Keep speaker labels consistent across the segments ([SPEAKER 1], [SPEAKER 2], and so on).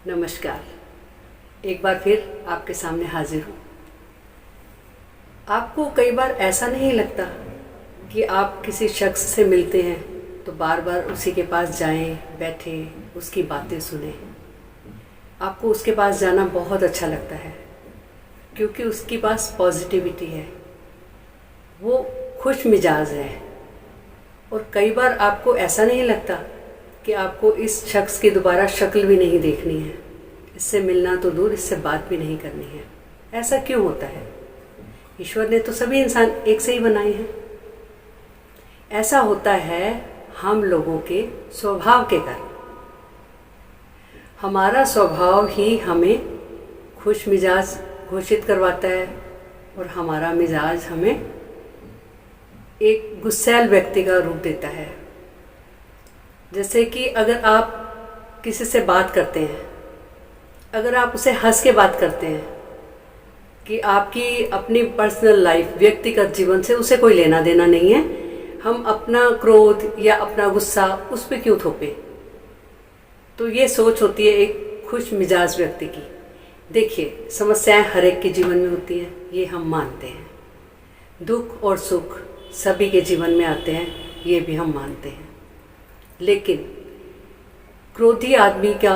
[SPEAKER 1] नमस्कार। एक बार फिर आपके सामने हाजिर हूँ। आपको कई बार ऐसा नहीं लगता कि आप किसी शख्स से मिलते हैं तो बार बार उसी के पास जाएं, बैठें, उसकी बातें सुनें। आपको उसके पास जाना बहुत अच्छा लगता है क्योंकि उसके पास पॉजिटिविटी है, वो खुश मिजाज है। और कई बार आपको ऐसा नहीं लगता कि आपको इस शख्स की दोबारा शक्ल भी नहीं देखनी है, इससे मिलना तो दूर, इससे बात भी नहीं करनी है। ऐसा क्यों होता है? ईश्वर ने तो सभी इंसान एक से ही बनाए हैं। ऐसा होता है हम लोगों के स्वभाव के कारण। हमारा स्वभाव ही हमें खुश मिजाज घोषित करवाता है और हमारा मिजाज हमें एक गुस्सैल व्यक्ति का रूप देता है। जैसे कि अगर आप किसी से बात करते हैं, अगर आप उसे हंस के बात करते हैं कि आपकी अपनी पर्सनल लाइफ, व्यक्तिगत जीवन से उसे कोई लेना देना नहीं है, हम अपना क्रोध या अपना गुस्सा उस पर क्यों थोपे? तो ये सोच होती है एक खुश मिजाज व्यक्ति की। देखिए, समस्याएं हर एक के जीवन में होती हैं, ये हम मानते हैं। दुख और सुख सभी के जीवन में आते हैं, ये भी हम मानते हैं। लेकिन क्रोधी आदमी का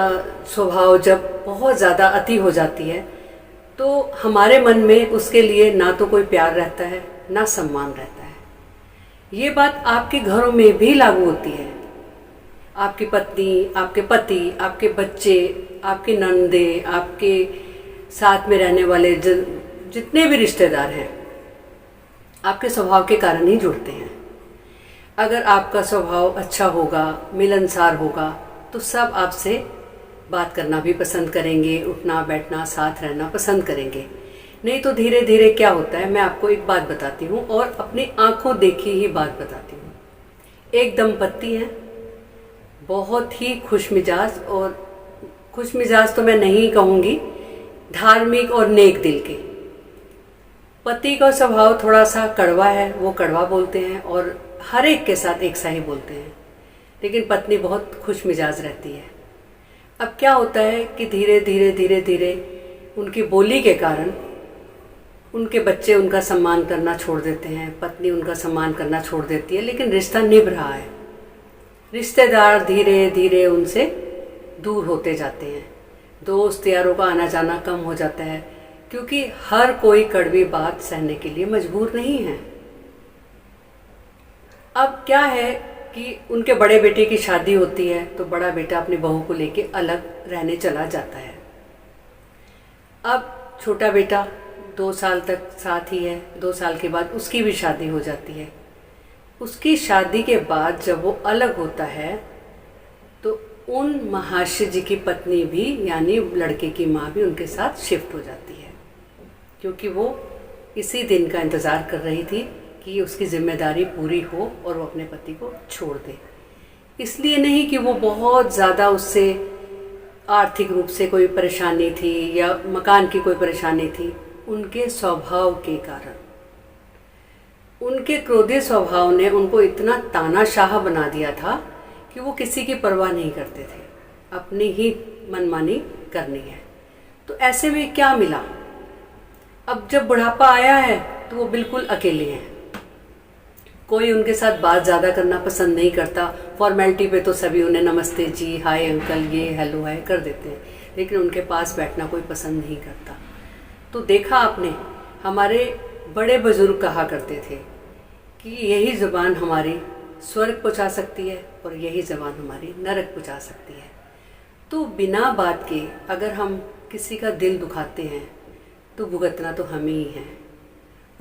[SPEAKER 1] स्वभाव जब बहुत ज़्यादा अति हो जाती है तो हमारे मन में उसके लिए ना तो कोई प्यार रहता है, ना सम्मान रहता है। ये बात आपके घरों में भी लागू होती है। आपकी पत्नी, आपके पति, आपके बच्चे, आपके नंदे, आपके साथ में रहने वाले जितने भी रिश्तेदार हैं, आपके स्वभाव के कारण ही जुड़ते हैं। अगर आपका स्वभाव अच्छा होगा, मिलनसार होगा, तो सब आपसे बात करना भी पसंद करेंगे, उठना बैठना, साथ रहना पसंद करेंगे। नहीं तो धीरे धीरे क्या होता है, मैं आपको एक बात बताती हूँ और अपनी आंखों देखी ही बात बताती हूँ। एक दंपत्ति हैं, बहुत ही खुश मिजाज, और खुश मिजाज तो मैं नहीं कहूँगी, धार्मिक और नेक दिल के। पति का स्वभाव थोड़ा सा कड़वा है, वो कड़वा बोलते हैं और हर एक के साथ एक सा ही बोलते हैं। लेकिन पत्नी बहुत खुश मिजाज रहती है। अब क्या होता है कि धीरे धीरे धीरे धीरे उनकी बोली के कारण उनके बच्चे उनका सम्मान करना छोड़ देते हैं, पत्नी उनका सम्मान करना छोड़ देती है, लेकिन रिश्ता निभ रहा है। रिश्तेदार धीरे धीरे उनसे दूर होते जाते हैं, दोस्त यारों का आना जाना कम हो जाता है, क्योंकि हर कोई कड़वी बात सहने के लिए मजबूर नहीं है। अब क्या है कि उनके बड़े बेटे की शादी होती है तो बड़ा बेटा अपनी बहू को लेके अलग रहने चला जाता है। अब छोटा बेटा 2 साल तक साथ ही है, 2 साल के बाद उसकी भी शादी हो जाती है। उसकी शादी के बाद जब वो अलग होता है तो उन महाशय जी की पत्नी भी, यानी लड़के की माँ भी उनके साथ शिफ्ट हो जाती है, क्योंकि वो इसी दिन का इंतज़ार कर रही थी कि उसकी जिम्मेदारी पूरी हो और वो अपने पति को छोड़ दे। इसलिए नहीं कि वो बहुत ज़्यादा उससे आर्थिक रूप से कोई परेशानी थी या मकान की कोई परेशानी थी, उनके स्वभाव के कारण। उनके क्रोधी स्वभाव ने उनको इतना तानाशाह बना दिया था कि वो किसी की परवाह नहीं करते थे, अपनी ही मनमानी करनी है। तो ऐसे में क्या मिला? अब जब बुढ़ापा आया है तो वो बिल्कुल अकेले हैं। कोई उनके साथ बात ज़्यादा करना पसंद नहीं करता। फॉर्मेलिटी पे तो सभी उन्हें नमस्ते जी, हाय अंकल, ये हेलो हाय कर देते हैं, लेकिन उनके पास बैठना कोई पसंद नहीं करता। तो देखा आपने, हमारे बड़े बुजुर्ग कहा करते थे कि यही ज़ुबान हमारी स्वर्ग पहुंचा सकती है और यही ज़ुबान हमारी नरक पहुंचा सकती है। तो बिना बात के अगर हम किसी का दिल दुखाते हैं तो भुगतना तो हम ही हैं।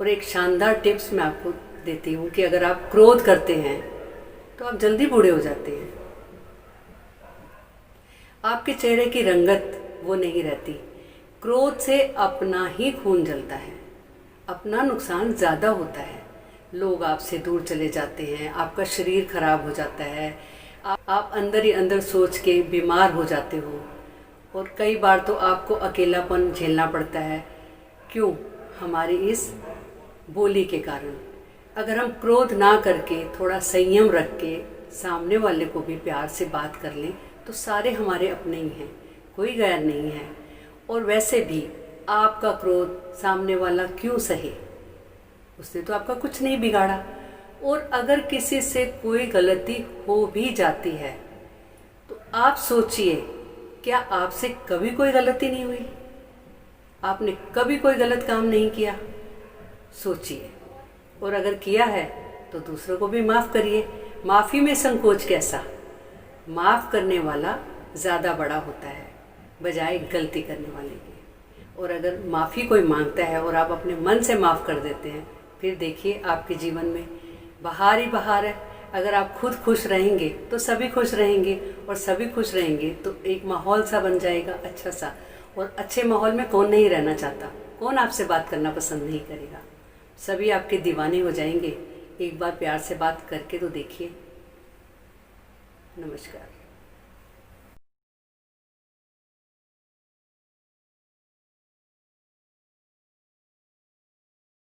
[SPEAKER 1] और एक शानदार टिप्स मैं आपको देती हूँ कि अगर आप क्रोध करते हैं तो आप जल्दी बूढ़े हो जाते हैं। आपके चेहरे की रंगत वो नहीं रहती। क्रोध से अपना ही खून जलता है, अपना नुकसान ज़्यादा होता है, लोग आपसे दूर चले जाते हैं, आपका शरीर खराब हो जाता है, आप अंदर ही अंदर सोच के बीमार हो जाते हो, और कई बार तो आपको अकेलापन झेलना पड़ता है। क्यों? हमारी इस बोली के कारण। अगर हम क्रोध ना करके थोड़ा संयम रख के सामने वाले को भी प्यार से बात कर लें तो सारे हमारे अपने ही हैं। कोई गैर नहीं है। और वैसे भी आपका क्रोध सामने वाला क्यों सहे, उसने तो आपका कुछ नहीं बिगाड़ा। और अगर किसी से कोई गलती हो भी जाती है तो आप सोचिए, क्या आपसे कभी कोई गलती नहीं हुई? आपने कभी कोई गलत काम नहीं किया? सोचिए। और अगर किया है तो दूसरों को भी माफ़ करिए। माफ़ी में संकोच कैसा? माफ़ करने वाला ज़्यादा बड़ा होता है बजाय गलती करने वाले के। और अगर माफ़ी कोई मांगता है और आप अपने मन से माफ़ कर देते हैं, फिर देखिए आपके जीवन में बहार ही बहार है। अगर आप खुद खुश रहेंगे तो सभी खुश रहेंगे, और सभी खुश रहेंगे तो एक माहौल सा बन जाएगा अच्छा सा। और अच्छे माहौल में कौन नहीं रहना चाहता? कौन आपसे बात करना पसंद नहीं करेगा? सभी आपके दीवाने हो जाएंगे। एक बार प्यार से बात करके तो देखिए। नमस्कार।